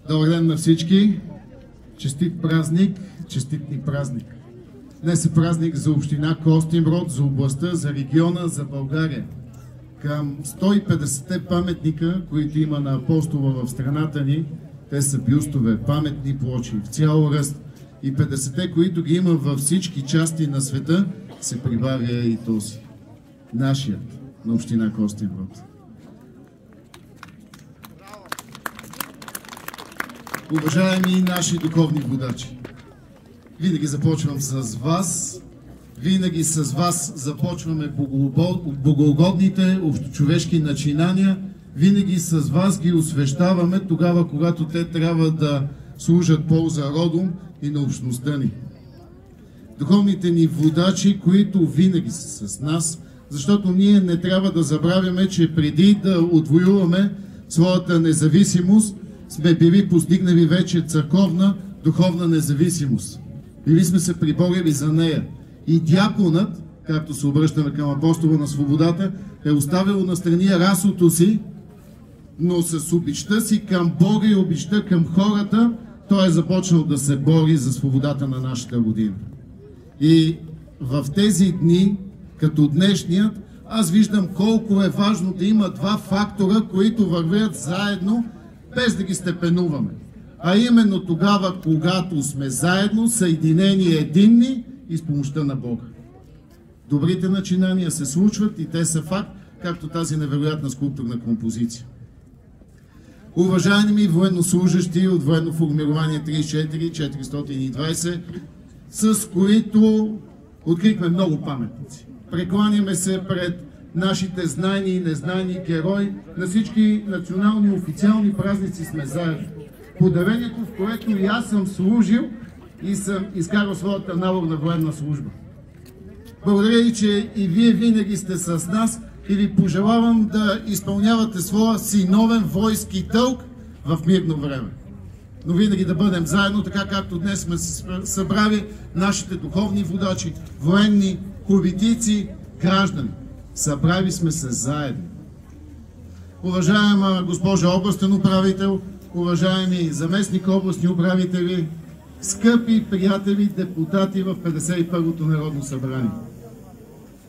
Добър ден на всички! Честит празник, честит ни празник! Днес е празник за община Костинброд, за областта, за региона, за България. Към 150-те паметника, които има на апостола в страната ни, те са бюстове, паметни плочи в цял ръст, и 50-те, които ги има във всички части на света, се прибавя и този, нашият, на община Костинброд. Уважаеми наши духовни водачи, винаги започвам с вас, винаги с вас започваме богоугодните общочовешки начинания, винаги с вас ги освещаваме тогава, когато те трябва да служат полза родом и на общността ни. Духовните ни водачи, които винаги са с нас, защото ние не трябва да забравяме, че преди да отвоюваме своята независимост, сме били постигнали вече църковна, духовна независимост. Били сме се приборили за нея. И дяконът, както се обръщаме към апостола на свободата, е оставил настрани расото си, но с обичта си към Бога и обичта към хората, той е започнал да се бори за свободата на нашата родина. И в тези дни, като днешният, аз виждам колко е важно да има два фактора, които вървят заедно, без да ги степенуваме. А именно тогава, когато сме заедно, съединени и единни и с помощта на Бога. Добрите начинания се случват и те са факт, както тази невероятна скулптурна композиция. Уважаеми военнослужащи от военно формирование 34-420, с които открихме много паметници. Прекланяме се пред нашите знайни и незнайни герои, на всички национални официални празници сме заедно. Подарението, в което и аз съм служил и съм изкарал своята наборна военна служба. Благодаря ви, че и вие винаги сте с нас и ви пожелавам да изпълнявате своя синовен войски дълг в мирно време. Но винаги да бъдем заедно, така както днес сме събрали нашите духовни водачи, военни, политици, граждани. Събрали сме се заедно. Уважаема госпожа областен управител, уважаеми заместник областни управители, скъпи приятели, депутати в 51-то Народно събрание.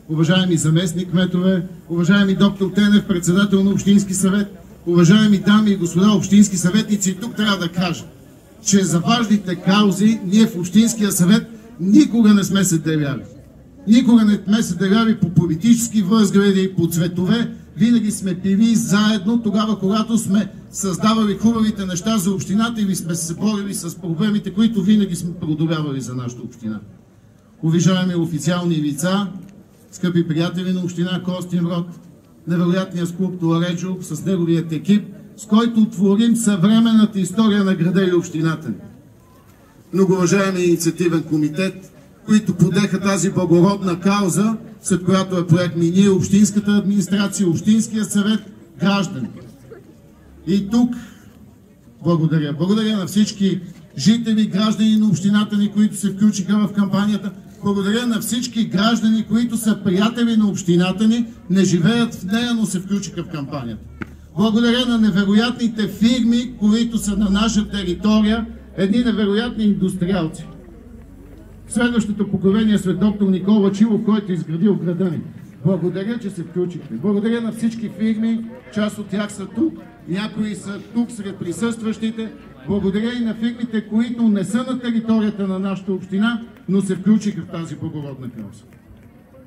Уважаеми заместник кметове, уважаеми доктор Тенев, председател на Общински съвет, уважаеми дами и господа общински съветници, тук трябва да кажа, че за важните каузи ние в Общинския съвет никога не сме се деляли. Никога не сме се деляли по политически възгледи, по цветове, винаги сме били заедно тогава, когато сме създавали хубавите неща за общината или сме се борили с проблемите, които винаги сме преодолявали за нашата община. Уважаеми официални лица, скъпи приятели на община Костинброд, невероятният скулптор Реджо с неговият екип, с който творим съвременната история на града и общината ни. Многоуважаеми инициативен комитет, които подеха тази благородна кауза, след която я поехме и ние, общинската администрация, общинския съвет, граждани. И тук благодаря. Благодаря на всички жители, граждани на общината ни, които се включиха в кампанията. Благодаря на всички граждани, които са приятели на общината ни, не живеят в нея, но се включиха в кампанията. Благодаря на невероятните фирми, които са на наша територия, едни невероятни индустриалци. Следващото поколение след доктор Никола Чилов, който е изградил града ни. Благодаря, че се включихте. Благодаря на всички фирми, част от тях са тук, някои са тук сред присъстващите. Благодаря и на фирмите, които не са на територията на нашата община, но се включиха в тази благородна кауза.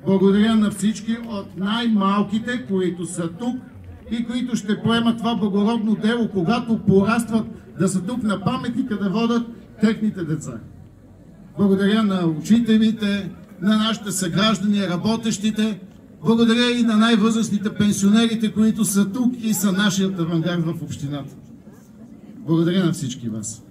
Благодаря на всички от най-малките, които са тук и които ще поемат това благородно дело, когато порастват, да са тук на паметника да водят техните деца. Благодаря на учителите, на нашите съграждани, работещите. Благодаря и на най-възрастните пенсионерите, които са тук и са нашият авангард в общината. Благодаря на всички вас.